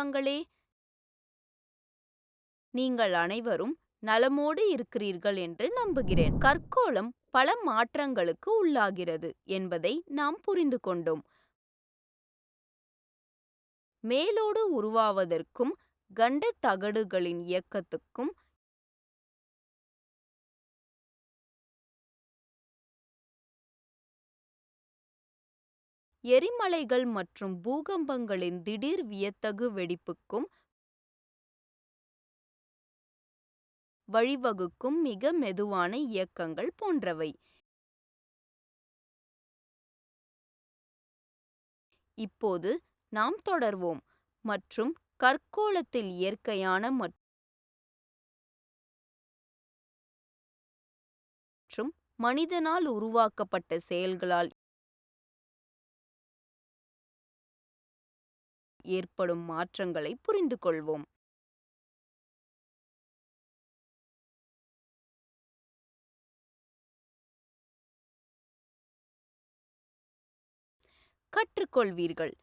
சொந்தங்களே, நீங்கள் அனைவரும் நலமோடு இருக்கிறீர்கள் என்று நம்புகிறேன். கற்கோளம் பல மாற்றங்களுக்கு உள்ளாகிறது என்பதை நாம் புரிந்து கொண்டோம். மேலோடு உருவாவதற்கும் கண்டத் தகடுகளின் இயக்கத்துக்கும் எரிமலைகள் மற்றும் பூகம்பங்களின் திடீர் வியத்தகு வெடிப்புக்கும் வழிவகுக்கும் மிக மெதுவான இயக்கங்கள் போன்றவை. இப்போது நாம் தொடர்வோம் மற்றும் கற்கோளத்தில் இயற்கையான மற்றும் மனிதனால் உருவாக்கப்பட்ட செயல்களால் ஏற்படும் மாற்றங்களை புரிந்து கொள்வோம். கற்றுக்கொள்வீர்கள்.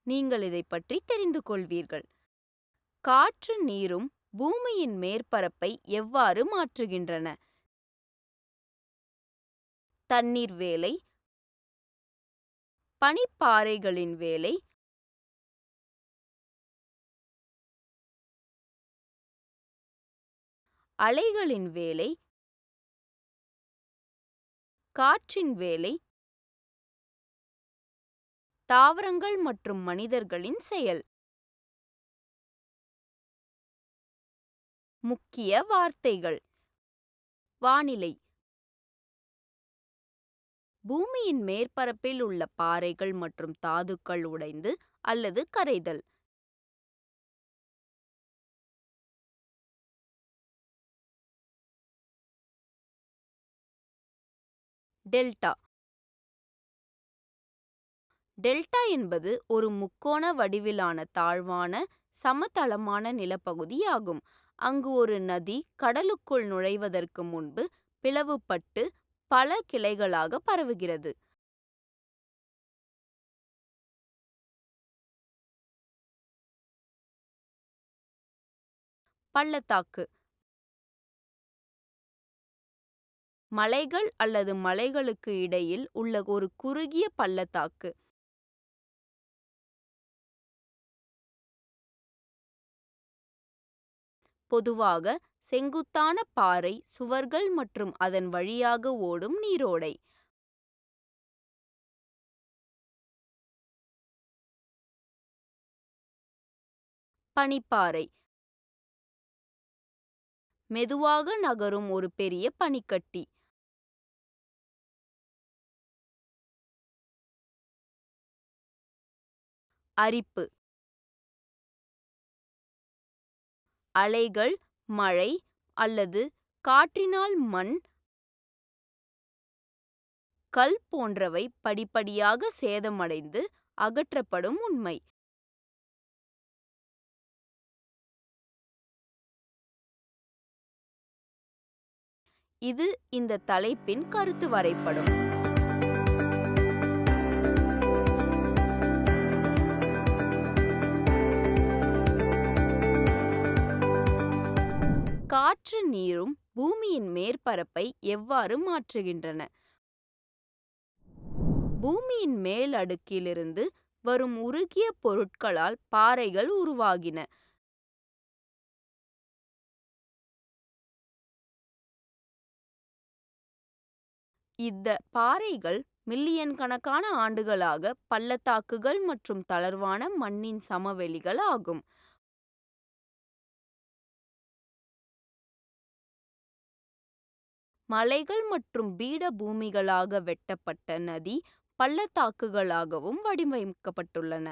நீங்கள் இதை பற்றி தெரிந்து கொள்வீர்கள். காற்று நீரும் பூமியின் மேற்பரப்பை எவ்வாறு மாற்றுகின்றன? தண்ணீர் வேலை, பனிப்பாறைகளின் வேலை, அலைகளின் வேலை, காற்றின் வேலை, தாவரங்கள் மற்றும் மனிதர்களின் செயல். முக்கிய வார்த்தைகள். வானிலை. பூமியின் மேற்பரப்பில் உள்ள பாறைகள் மற்றும் தாதுக்கள் உடைந்து அல்லது கரைதல். டெல்டா. டெல்டா என்பது ஒரு முக்கோண வடிவிலான தாழ்வான சமதளமான நிலப்பகுதியாகும். அங்கு ஒரு நதி கடலுக்குள் நுழைவதற்கு முன்பு பிளவுபட்டு பல கிளைகளாக பரவுகிறது. பள்ளத்தாக்கு. மலைகள் அல்லது மலைகளுக்கு இடையில் உள்ள ஒரு குறுகிய பள்ளத்தாக்கு. பொதுவாக செங்குத்தான பாறை சுவர்கள் மற்றும் அதன் வழியாக ஓடும் நீரோடை. பனிப்பாறை. மெதுவாக நகரும் ஒரு பெரிய பனிக்கட்டி. அரிப்பு. அலைகள், மழை அல்லது காற்றினால் மண், கல் போன்றவை படிப்படியாக சேதமடைந்து அகற்றப்படும் உண்மை. இது இந்த தலைப்பின் கருத்து வரைபடம். காற்று நீரும் பூமியின் மேற்பரப்பை எவ்வாறு மாற்றுகின்றன? பூமியின் மேல் அடுக்கிலிருந்து வரும் உருகிய பொருட்களால் பாறைகள் உருவாகின. இந்த பாறைகள் மில்லியன் கணக்கான ஆண்டுகளாக பள்ளத்தாக்குகள் மற்றும் தளர்வான மண்ணின் சமவெளிகள் ஆகும். மலைகள் மற்றும் பீடபூமிகளாக வெட்டப்பட்ட நதி பள்ளத்தாக்குகளாகவும் வடிவமைக்கப்பட்டுள்ளன.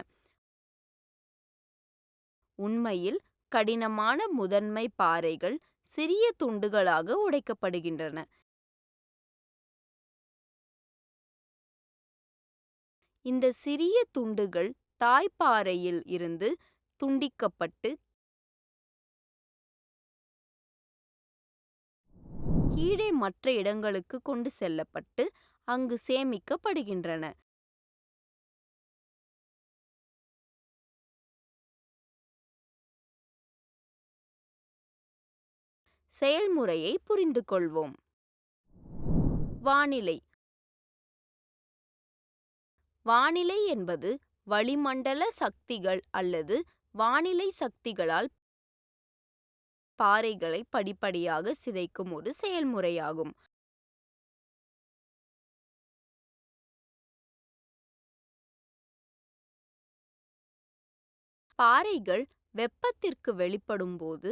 உண்மையில் கடினமான முதன்மை பாறைகள் சிறிய துண்டுகளாக உடைக்கப்படுகின்றன. இந்த சிறிய துண்டுகள் தாய்ப்பாறையில் இருந்து துண்டிக்கப்பட்டு கீழே மற்ற இடங்களுக்கு கொண்டு செல்லப்பட்டு அங்கு சேமிக்கப்படுகின்றன. செயல்முறையை புரிந்து கொள்வோம். வானிலை. வானிலை என்பது வளிமண்டல சக்திகள் அல்லது வானிலை சக்திகளால் பாறைகளை படிப்படியாக சிதைக்கும் ஒரு செயல்முறையாகும். பாறைகள் வெப்பத்திற்கு வெளிப்படும்போது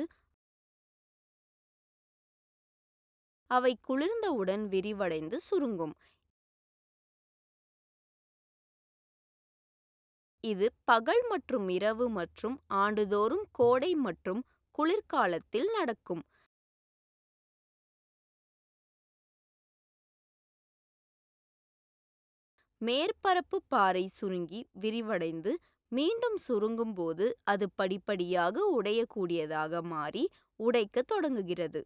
அவை குளிர்ந்தவுடன் விரிவடைந்து சுருங்கும். இது பகல் மற்றும் இரவு மற்றும் ஆண்டுதோறும் கோடை மற்றும் குளிர்காலத்தில் நடக்கும். மேற்பரப்பு பாறை சுருங்கி விரிவடைந்து மீண்டும் சுருங்கும் போது அது படிப்படியாக உடையக்கூடியதாக மாறி உடைக்கத் தொடங்குகிறது.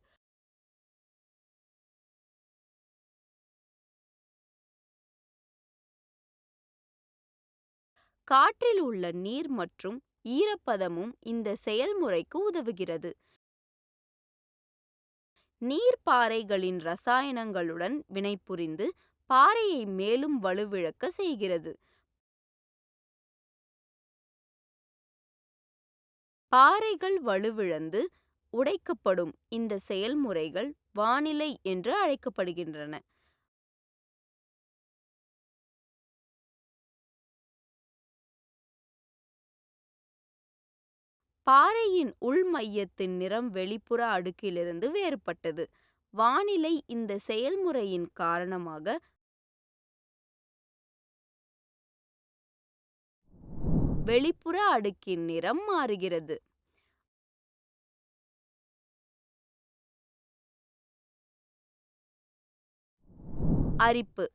காற்றில் உள்ள நீர் மற்றும் ஈரப்பதமும் இந்த செயல்முறைக்கு உதவுகிறது. நீர் பாறைகளின் ரசாயனங்களுடன் வினைபுரிந்து பாறையை மேலும் வலுவிழக்க செய்கிறது. பாறைகள் வலுவிழந்து உடைக்கப்படும் இந்த செயல்முறைகள் வானிலை என்று அழைக்கப்படுகின்றன. பாறையின் உள் மையத்தின் நிறம் வெளிப்புற அடுக்கிலிருந்து வேறுபட்டது. வானிலை இந்த செயல்முறையின் காரணமாக வெளிப்புற அடுக்கின் நிறம் மாறுகிறது. அரிப்பு.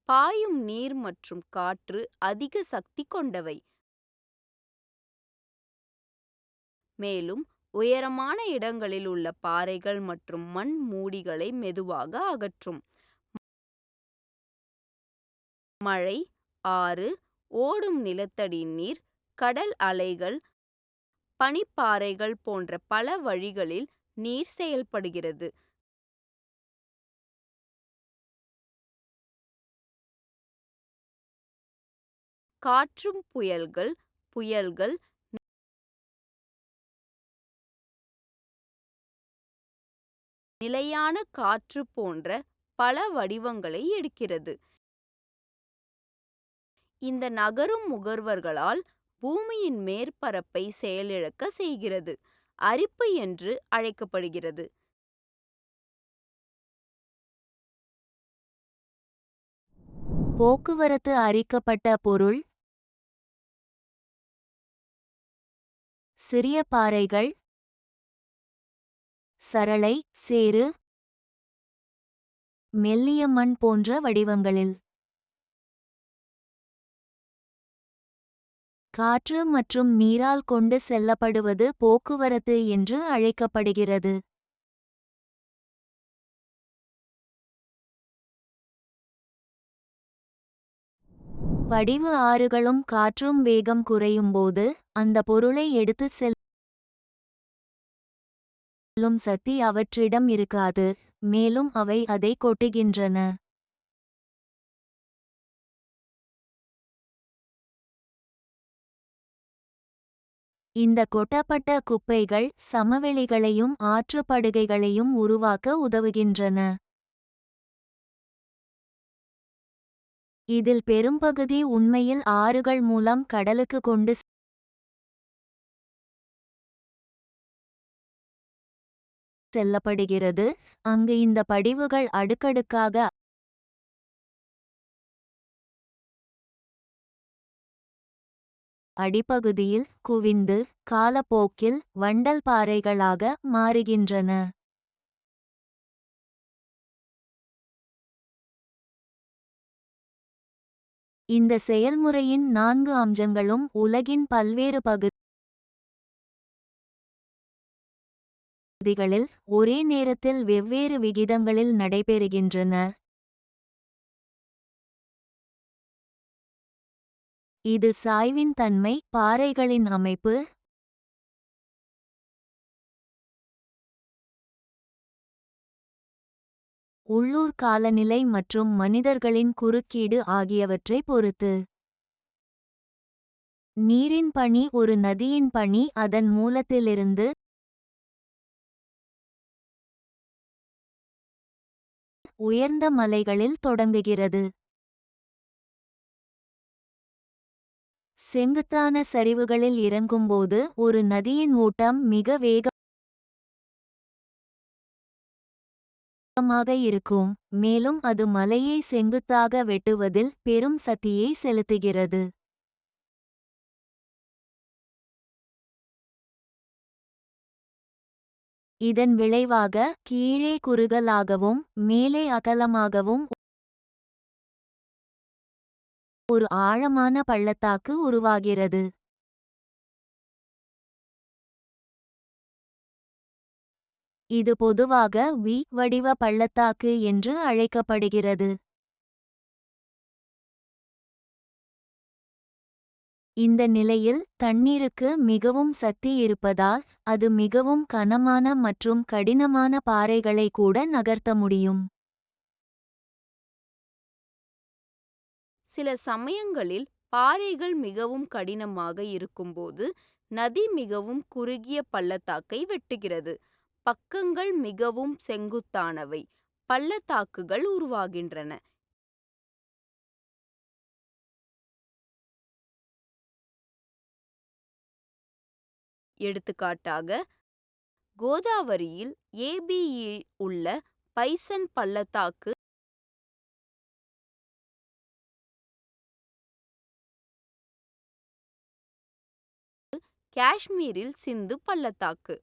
பாயும் நீர் மற்றும் காற்று அதிக சக்தி கொண்டவை. மேலும் உயரமான இடங்களில் உள்ள பாறைகள் மற்றும் மண் மூடிகளை மெதுவாக அகற்றும். மழை, ஆறு, ஓடும் நிலத்தடி நீர், கடல் அலைகள், பனிப்பாறைகள் போன்ற பல வழிகளில் நீர் செயல்படுகிறது. காற்றும் புயல்கள், புயல்கள், நிலையான காற்று போன்ற பல வடிவங்களை எடுக்கிறது. இந்த நகரும் முகர்வர்களால் பூமியின் மேற்பரப்பை செயலிழக்க செய்கிறது. அரிப்பு என்று அழைக்கப்படுகிறது. போக்குவரத்து அரிக்கப்பட்ட பொருள். சிறிய பாறைகள், சரளை, சேறு, மெல்லிய மண் போன்ற வடிவங்களில். காற்று மற்றும் நீரால் கொண்டு செல்லப்படுவது போக்குவரத்து என்று அழைக்கப்படுகிறது. படிவு ஆறுகளும் காற்றும் வேகம் குறையும்போது அந்த பொருளை எடுத்துச் செல்லும் சக்தி அவற்றிடம் இருக்காது, மேலும் அவை அதை கொட்டுகின்றன. இந்த கொட்டப்பட்ட குப்பைகள் சமவெளிகளையும் ஆற்றுப்படுகைகளையும் உருவாக்க உதவுகின்றன. இதில் பெரும்பகுதி உண்மையில் ஆறுகள் மூலம் கடலுக்கு கொண்டு செல்லப்படுகிறது, அங்கு இந்த படிவுகள் அடுக்கடுக்காக அடிப்பகுதியில் குவிந்து காலப்போக்கில் வண்டல் பாறைகளாக மாறுகின்றன. இந்த செயல்முறையின் 4 அம்சங்களும் உலகின் பல்வேறு பகுதிகளில் ஒரே நேரத்தில் வெவ்வேறு விகிதங்களில் நடைபெறுகின்றன. இது சாய்வின் தன்மை, பாறைகளின் அமைப்பு, உள்ளூர் காலநிலை மற்றும் மனிதர்களின் குறுக்கீடு ஆகியவற்றை பொறுத்து. நீரின் பனி ஒரு நதியின் பனி அதன் மூலத்திலிருந்து உயர்ந்த மலைகளில் தொடங்குகிறது. செங்குத்தான சரிவுகளில் இறங்கும்போது ஒரு நதியின் ஓட்டம் மிக வேகமாக இருக்கும், மேலும் அது மலையை செங்குத்தாக வெட்டுவதில் பெரும் சக்தியை செலுத்துகிறது. இதன் விளைவாக கீழே குறுகலாகவும் மேலே அகலமாகவும் ஒரு ஆழமான பள்ளத்தாக்கு உருவாகிறது. இது பொதுவாக வி வடிவ பள்ளத்தாக்கு என்று அழைக்கப்படுகிறது. இந்த நிலையில் தண்ணீருக்கு மிகவும் சக்தி இருப்பதால் அது மிகவும் கனமான மற்றும் கடினமான பாறைகளை கூட நகர்த்த முடியும். சில சமயங்களில் பாறைகள் மிகவும் கடினமாக இருக்கும்போது நதி மிகவும் குறுகிய பள்ளத்தாக்கை வெட்டுகிறது. பக்கங்கள் மிகவும் செங்குத்தானவை, பள்ளத்தாக்குகள் உருவாகின்றன. எடுத்துக்காட்டாக, கோதாவரியில் ஏபியில் உள்ள பைசன் பள்ளத்தாக்கு, காஷ்மீரில் சிந்து பள்ளத்தாக்கு.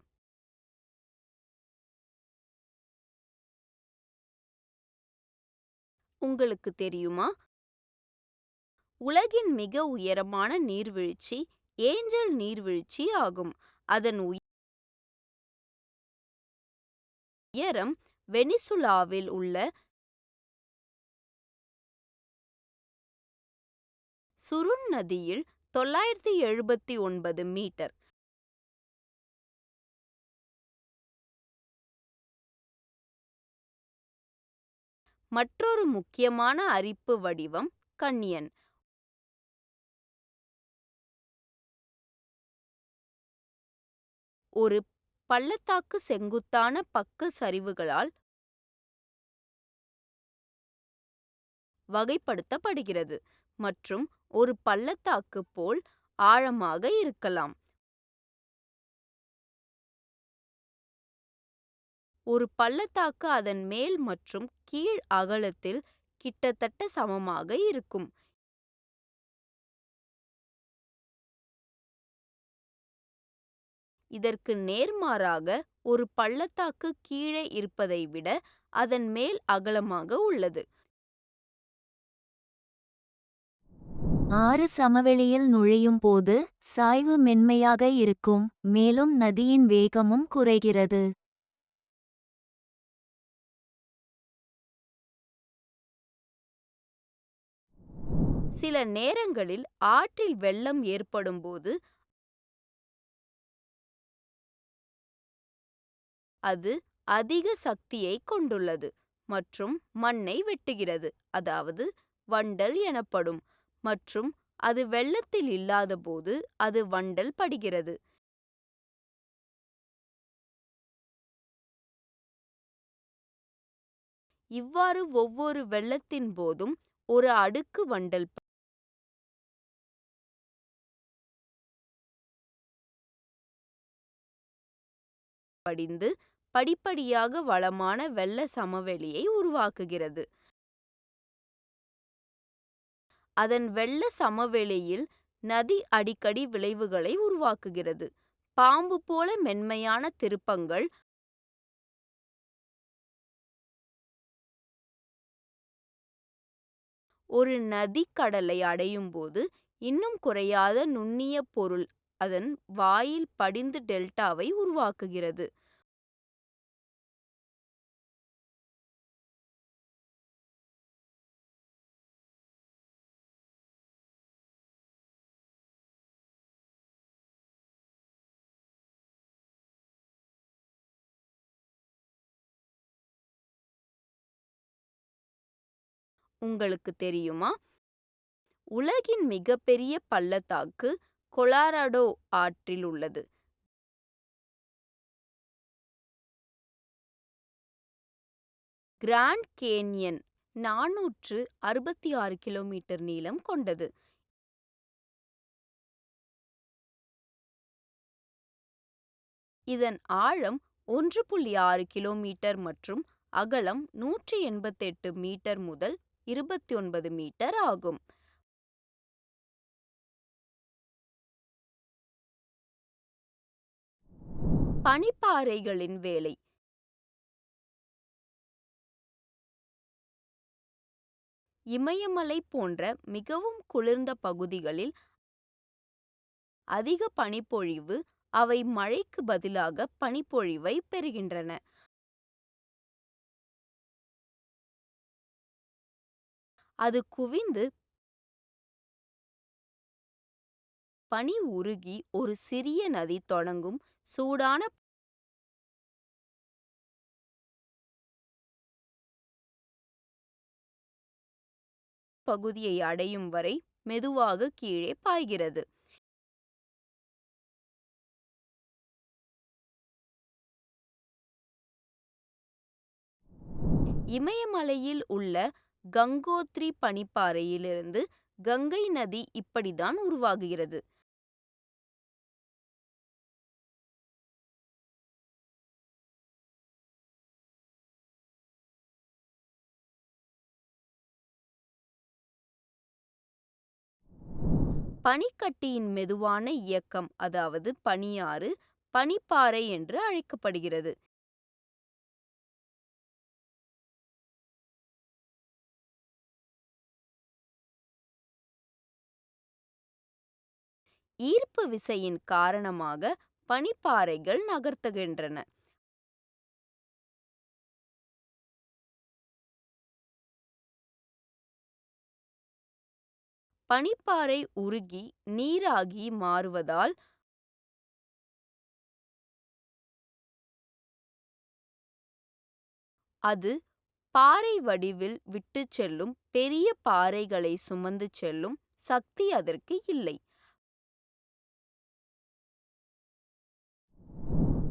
உங்களுக்கு தெரியுமா, உலகின் மிக உயரமான நீர்வீழ்ச்சி ஏஞ்சல் நீர்வீழ்ச்சி ஆகும். அதன் உயரம் வெனிசுலாவில் உள்ள சுருன் நதியில் 979 மீட்டர். மற்றொரு முக்கியமான அரிப்பு வடிவம் கன்யன். ஒரு பள்ளத்தாக்கு செங்குத்தான பக்க சரிவுகளால் வகைப்படுத்தப்படுகிறது மற்றும் ஒரு பள்ளத்தாக்கு போல் ஆழமாக இருக்கலாம். ஒரு பள்ளத்தாக்கு அதன் மேல் மற்றும் கீழ் அகலத்தில் கிட்டத்தட்ட சமமாக இருக்கும். இதற்கு நேர்மாறாக, ஒரு பள்ளத்தாக்கு கீழே இருப்பதை விட அதன் மேல் அகலமாக உள்ளது. ஆறு சமவெளியில் நுழையும் போது சாய்வு மென்மையாக இருக்கும், மேலும் நதியின் வேகமும் குறைகிறது. சில நேரங்களில் ஆற்றில் வெள்ளம் ஏற்படும்போது அது அதிக சக்தியை கொண்டுள்ளது மற்றும் மண்ணை வெட்டுகிறது, அதாவது வண்டல் எனப்படும், மற்றும் அது வெள்ளத்தில் இல்லாதபோது அது வண்டல் படுகிறது. இவ்வாறு ஒவ்வொரு வெள்ளத்தின் போதும் ஒரு அடுக்கு வண்டல் படிந்து படிப்படியாக வளமான வெள்ள சமவெளியை உருவாக்குகிறது. அதன் வெள்ள சமவெளியில் நதி அடிக்கடி விளைவுகளை உருவாக்குகிறது. பாம்பு போல மென்மையான திருப்பங்கள், ஒரு நதி கடலை அடையும் போது இன்னும் குறையாத நுண்ணிய பொருள் அதன் வாயில் படிந்து டெல்டாவை உருவாக்குகிறது. உங்களுக்கு தெரியுமா? உலகின் மிகப்பெரிய பள்ளத்தாக்கு கொலராடோ ஆற்றில் உள்ளது. கிராண்ட் கேன்யன் 466 கிலோமீட்டர் நீளம் கொண்டது. இதன் ஆழம் 1.6 கிலோமீட்டர் மற்றும் அகலம் 188 மீட்டர் முதல் 29 மீட்டர் ஆகும். பனிப்பாறைகளின் வேலை. இமயமலை போன்ற மிகவும் குளிர்ந்த பகுதிகளில் அதிக பனிப்பொழிவு அவை மழைக்கு பதிலாக பனிப்பொழிவை பெறுகின்றன. அது குவிந்து பனி உருகி ஒரு சிறிய நதி தொடங்கும் சூடான பகுதியை அடையும் வரை மெதுவாக கீழே பாய்கிறது. இமயமலையில் உள்ள கங்கோத்ரி பனிப்பாறையிலிருந்து கங்கை நதி இப்படித்தான் உருவாகுகிறது. பனிக்கட்டியின் மெதுவான இயக்கம், அதாவது பனியாறு, பனிப்பாறை என்று அழைக்கப்படுகிறது. ஈர்ப்பு விசையின் காரணமாக பனிப்பாறைகள் நகர்த்துகின்றன. பனிப்பாறை உருகி நீராகி மாறுவதால் அது பாறை வடிவில் விட்டுச் செல்லும். பெரிய பாறைகளை சுமந்து செல்லும் சக்தி அதற்கு இல்லை.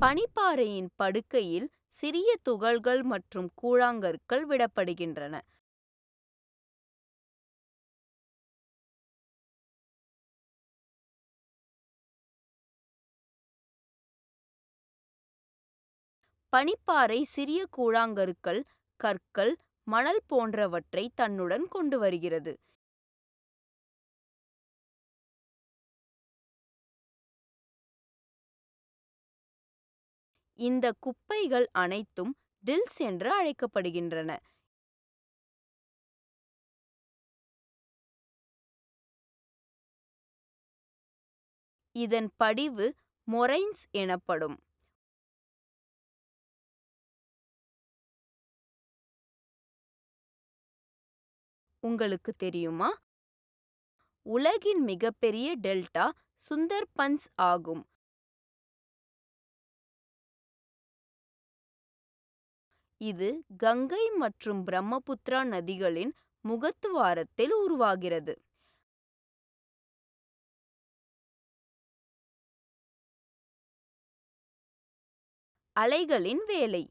பனிப்பாறையின் படுக்கையில் சிறிய துகள்கள் மற்றும் கூழாங்கற்கள் விடப்படுகின்றன. பனிப்பாறை சிறிய கூழாங்கற்கள், கற்கள், மணல் போன்றவற்றை தன்னுடன் கொண்டு வருகிறது. இந்த குப்பைகள் அனைத்தும் டில்ஸ் என்று அழைக்கப்படுகின்றன. இதன் படிவு மொரைன்ஸ் எனப்படும். உங்களுக்கு தெரியுமா? உலகின் மிகப்பெரிய டெல்டா சுந்தர்பன்ஸ் ஆகும். இது கங்கை மற்றும் பிரம்மபுத்திரா நதிகளின் முகத்துவாரத்தில் உருவாகிறது. அலைகளின் வேலை.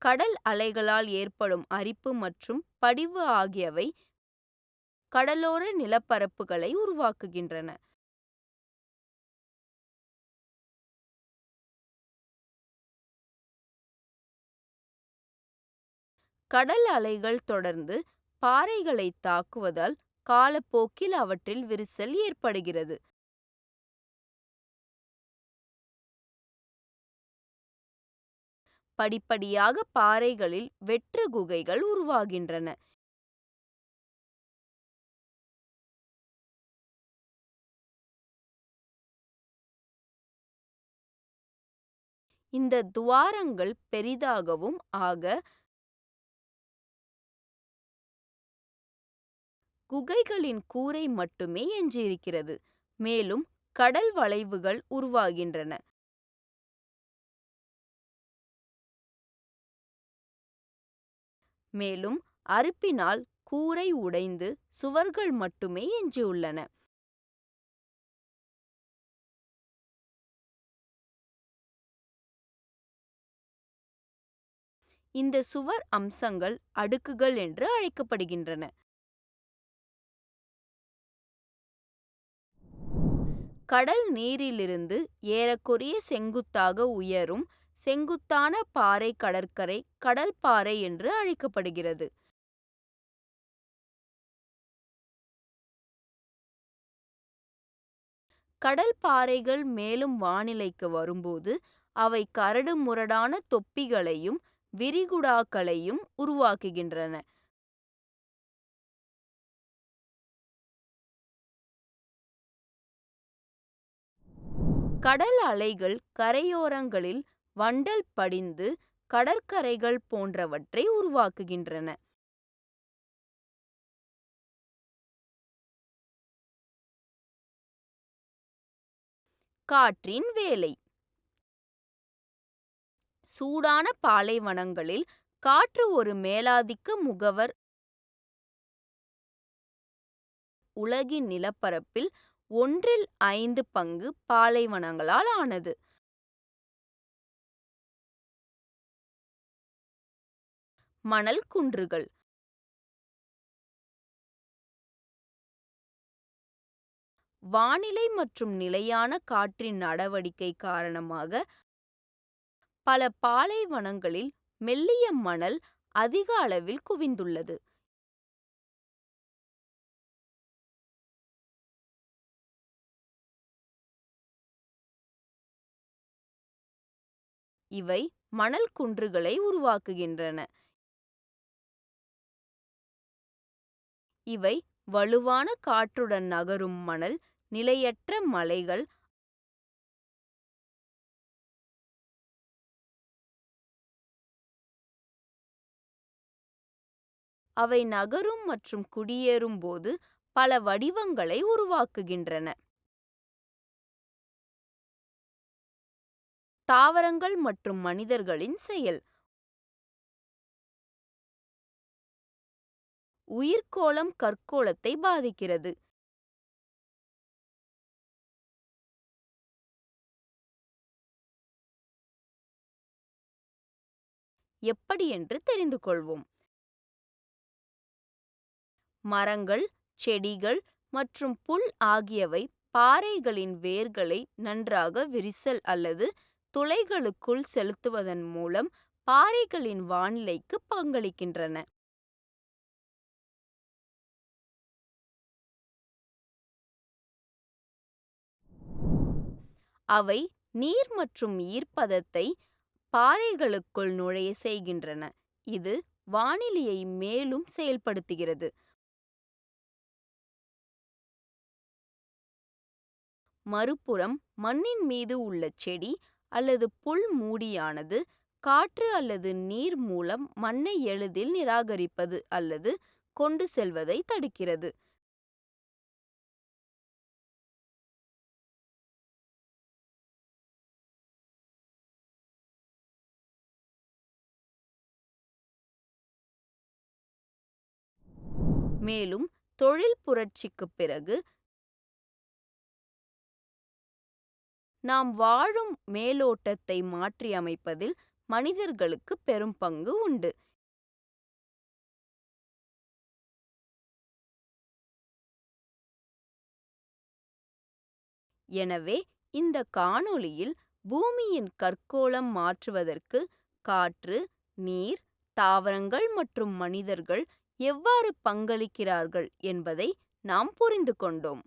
கடல் அலைகளால் ஏற்படும் அரிப்பு மற்றும் படிவு ஆகியவை கடலோர நிலப்பரப்புகளை உருவாக்குகின்றன. கடல் அலைகள் தொடர்ந்து பாறைகளை தாக்குவதால் காலப்போக்கில் அவற்றில் விரிசல் ஏற்படுகிறது. படிப்படியாக பாறைகளில் வெற்று குகைகள் உருவாகின்றன. இந்த துவாரங்கள் பெரிதாகவும் ஆக குகைகளின் கூரை மட்டுமே எஞ்சியிருக்கிறது. மேலும் கடல் வளைவுகள் உருவாகின்றன. மேலும் அரிப்பினால் கூரை உடைந்து சுவர்கள் மட்டுமே எஞ்சியுள்ளன. இந்த சுவர் அம்சங்கள் அடுக்குகள் என்று அழைக்கப்படுகின்றன. கடல் நீரிலிருந்து ஏறக்குறைய செங்குத்தாக உயரும் செங்குத்தான பாறை கடற்கரை கடல் பாறை என்று அழைக்கப்படுகிறது. கடல் பாறைகள் மேலும் வானிலைக்கு வரும்போது அவை கரடு முரடான தொப்பிகளையும் விரிகுடாக்களையும் உருவாக்குகின்றன. கடல் அலைகள் கரையோரங்களில் வண்டல் படிந்து கடற்கரைகள் போன்றவற்றை உருவாக்குகின்றன. காற்றின் வேலை. சூடான பாலைவனங்களில் காற்று ஒரு மேலாதிக்க முகவர். உலகின் நிலப்பரப்பில் 1/5 பங்கு பாலைவனங்களால் ஆனது. மணல் குன்றுகள். வானிலை மற்றும் நிலையான காற்றின் நடவடிக்கை காரணமாக பல பாலைவனங்களில் மெல்லிய மணல் அதிக அளவில் குவிந்துள்ளது. இவை மணல் குன்றுகளை உருவாக்குகின்றன. இவை வலுவான காற்றுடன் நகரும் மணல் நிலையற்ற மலைகள் அவை நகரும் மற்றும் குடியேறும் போது பல வடிவங்களை உருவாக்குகின்றன. தாவரங்கள் மற்றும் மனிதர்களின் செயல். உயிர்க்கோளம் கற்கோளத்தை பாதிக்கிறது. எப்படி என்று தெரிந்து கொள்வோம். மரங்கள், செடிகள் மற்றும் புல் ஆகியவை பாறைகளின் வேர்களை நன்றாக விரிசல் அல்லது துளைகளுக்குள் செலுத்துவதன் மூலம் பாறைகளின் வானிலைக்கு பங்களிக்கின்றன. அவை நீர் மற்றும் ஈரப்பதத்தை பாறைகளுக்குள் நுழைய செய்கின்றன. இது வானிலையை மேலும் செயல்படுத்துகிறது. மறுபுறம் மண்ணின் மீது உள்ள செடி அல்லது புல் மூடியானது காற்று அல்லது நீர் மூலம் மண்ணை எளிதில் நிராகரிப்பது அல்லது கொண்டு செல்வதை தடுக்கிறது. மேலும் தொழில் புரட்சிக்குப் பிறகு நாம் வாழும் மேலோட்டத்தை மாற்றியமைப்பதில் மனிதர்களுக்கு பெரும் பங்கு உண்டு. எனவே இந்த காணொளியில் பூமியின் கற்கோளம் மாற்றுவதற்கு காற்று, நீர், தாவரங்கள் மற்றும் மனிதர்கள் எவ்வாறு பங்களிக்கிறார்கள் என்பதை நாம் புரிந்து கொண்டோம்.